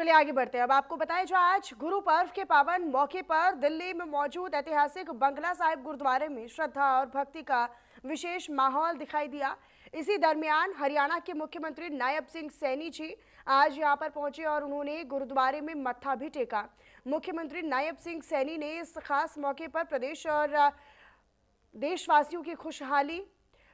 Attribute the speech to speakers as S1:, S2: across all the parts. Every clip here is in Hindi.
S1: चलिए आगे बढ़ते हैं। अब आपको बताएं, जो आज गुरु पर्व के पावन मौके पर दिल्ली में मौजूद ऐतिहासिक बंगला साहिब गुरुद्वारे में श्रद्धा और भक्ति का विशेष माहौल दिखाई दिया। इसी दरमियान हरियाणा के मुख्यमंत्री नायब सिंह सैनी जी आज यहां पर पहुंचे और उन्होंने गुरुद्वारे में मत्था भी टेका। मुख्यमंत्री नायब सिंह सैनी ने इस खास मौके पर प्रदेश और देशवासियों की खुशहाली,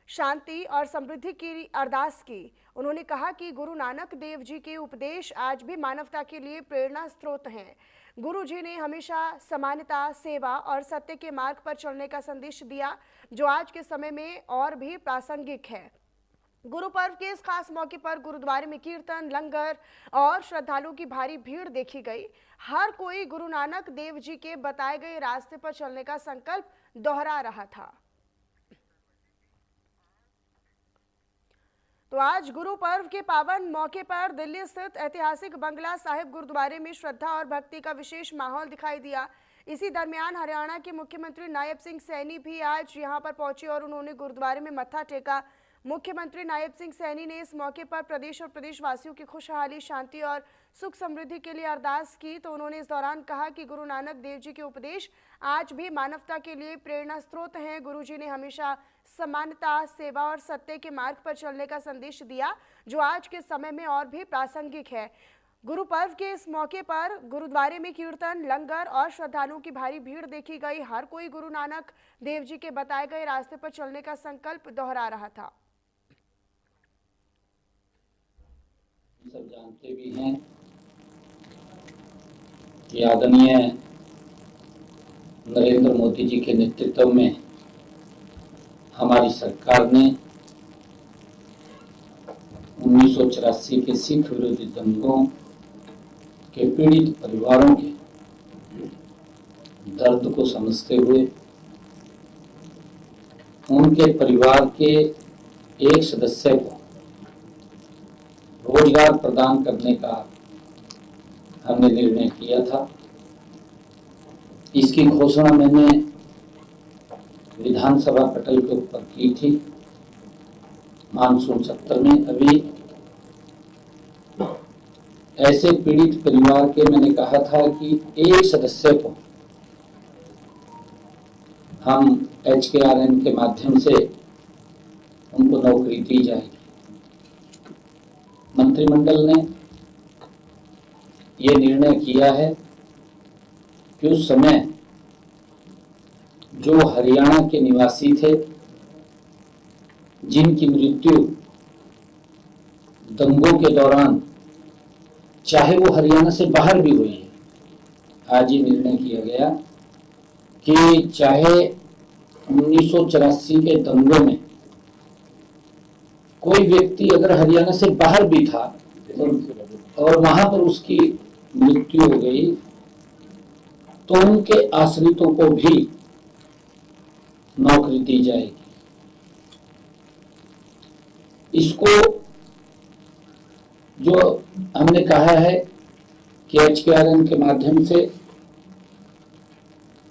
S1: शांति और समृद्धि की अरदास की। उन्होंने कहा कि गुरु नानक देव जी के उपदेश आज भी मानवता के लिए प्रेरणा स्रोत हैं। गुरु जी ने हमेशा समानता, सेवा और सत्य के मार्ग पर चलने का संदेश दिया, जो आज के समय में और भी प्रासंगिक है। गुरु पर्व के इस खास मौके पर गुरुद्वारे में कीर्तन, लंगर और श्रद्धालुओं की भारी भीड़ देखी गई। हर कोई गुरु नानक देव जी के बताए गए रास्ते पर चलने का संकल्प दोहरा रहा था। तो आज गुरु पर्व के पावन मौके पर दिल्ली स्थित ऐतिहासिक बंगला साहिब गुरुद्वारे में श्रद्धा और भक्ति का विशेष माहौल दिखाई दिया। इसी दरमियान हरियाणा के मुख्यमंत्री नायब सिंह सैनी भी आज यहां पर पहुंचे और उन्होंने गुरुद्वारे में मत्था टेका। मुख्यमंत्री नायब सिंह सैनी ने इस मौके पर प्रदेश और प्रदेशवासियों की खुशहाली, शांति और सुख समृद्धि के लिए अरदास की। तो उन्होंने इस दौरान कहा कि गुरु नानक देव जी के उपदेश आज भी मानवता के लिए प्रेरणा स्रोत हैं। गुरु जी ने हमेशा समानता, सेवा और सत्य के मार्ग पर चलने का संदेश दिया, जो आज के समय में और भी प्रासंगिक है। गुरु पर्व के इस मौके पर गुरुद्वारे में कीर्तन, लंगर और श्रद्धालुओं की भारी भीड़ देखी गई। हर कोई गुरु नानक देव जी के बताए गए रास्ते पर चलने का संकल्प दोहरा रहा था।
S2: सब जानते भी हैं कि आदरणीय नरेंद्र मोदी जी के नेतृत्व में हमारी सरकार ने 1984 के सिख विरोधी दंगों के पीड़ित परिवारों के दर्द को समझते हुए उनके परिवार के एक सदस्य को रोजगार प्रदान करने का हमने निर्णय किया था। इसकी घोषणा मैंने विधानसभा पटल के ऊपर की थी मानसून सत्र में। अभी ऐसे पीड़ित परिवार के मैंने कहा था कि एक सदस्य को हम HKRN के माध्यम से उनको नौकरी दी जाएगी। मंत्रिमंडल ने ये निर्णय किया है कि उस समय जो हरियाणा के निवासी थे, जिनकी मृत्यु दंगों के दौरान, चाहे वो हरियाणा से बाहर भी हुई है, आज ये निर्णय किया गया कि चाहे 1984 के दंगों में कोई व्यक्ति अगर हरियाणा से बाहर भी था और वहां पर उसकी मृत्यु हो गई, तो उनके आश्रितों को भी नौकरी दी जाएगी। इसको जो हमने कहा है कि HKRN के माध्यम से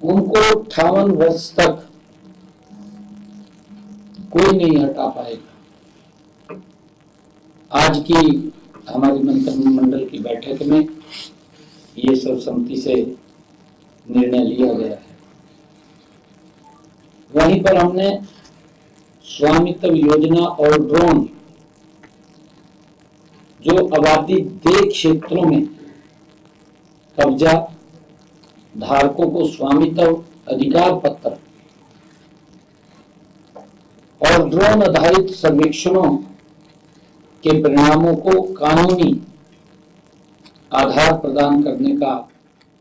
S2: उनको 58 वर्ष तक कोई नहीं हटा पाएगा। आज की हमारी मंत्रिमंडल की बैठक में ये सर्वसम्मति से निर्णय लिया गया है। वहीं पर हमने स्वामित्व योजना और ड्रोन, जो आबादी देय क्षेत्रों में कब्जा धारकों को स्वामित्व अधिकार पत्र और ड्रोन आधारित सर्वेक्षणों के परिणामों को कानूनी आधार प्रदान करने का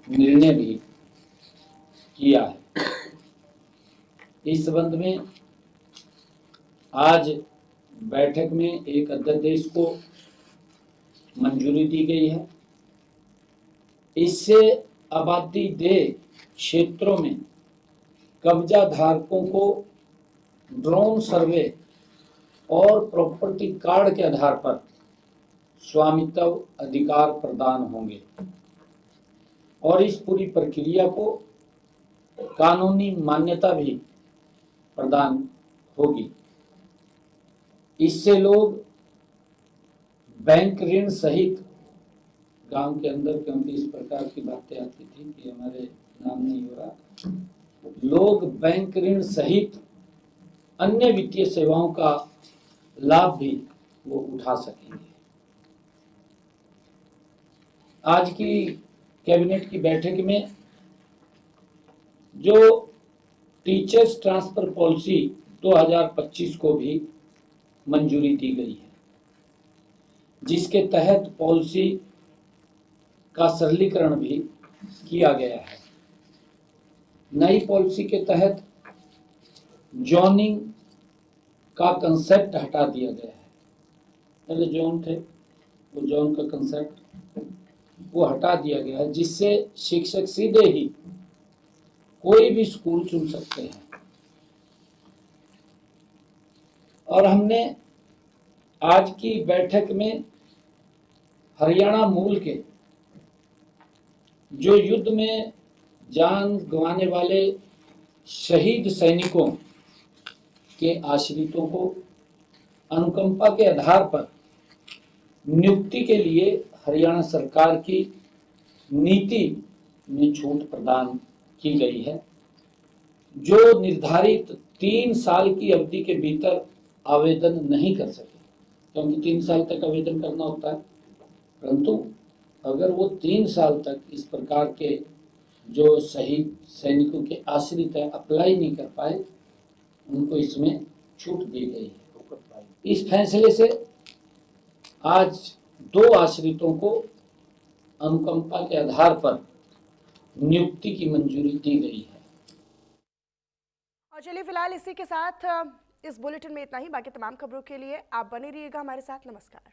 S2: निर्णय भी किया है। इस संबंध में आज बैठक में एक अध्यादेश को मंजूरी दी गई है। इससे आबादी देय क्षेत्रों में कब्जा धारकों को ड्रोन सर्वे और प्रॉपर्टी कार्ड के आधार पर स्वामित्व अधिकार प्रदान होंगे और इस पूरी प्रक्रिया को कानूनी मान्यता भी प्रदान होगी। इससे लोग बैंक ऋण सहित गांव के अंदर, क्योंकि इस प्रकार की बातें आती थी कि हमारे नाम नहीं हो रहा, लोग बैंक ऋण सहित अन्य वित्तीय सेवाओं का लाभ भी वो उठा सकेंगे। आज की कैबिनेट की बैठक में जो टीचर्स ट्रांसफर पॉलिसी 2025 को भी मंजूरी दी गई है, जिसके तहत पॉलिसी का सरलीकरण भी किया गया है। नई पॉलिसी के तहत जोनिंग का कंसेप्ट हटा दिया गया है। पहले जोन थे, वो जोन का कंसेप्ट वो हटा दिया गया है, जिससे शिक्षक सीधे ही कोई भी स्कूल चुन सकते हैं। और हमने आज की बैठक में हरियाणा मूल के जो युद्ध में जान गंवाने वाले शहीद सैनिकों के आश्रितों को अनुकंपा के आधार पर नियुक्ति के लिए हरियाणा सरकार की नीति में छूट प्रदान की गई है, जो निर्धारित 3 साल की अवधि के भीतर आवेदन नहीं कर सके, क्योंकि 3 साल तक आवेदन करना होता है। परंतु अगर वो 3 साल तक इस प्रकार के जो शहीद सैनिकों के आश्रित है अप्लाई नहीं कर पाए, उनको इसमें छूट दी गई है। इस फैसले से आज 2 आश्रितों को अनुकंपा के आधार पर नियुक्ति की मंजूरी दी गई है।
S1: और चलिए फिलहाल इसी के साथ इस बुलेटिन में इतना ही। बाकी तमाम खबरों के लिए आप बने रहिएगा हमारे साथ। नमस्कार।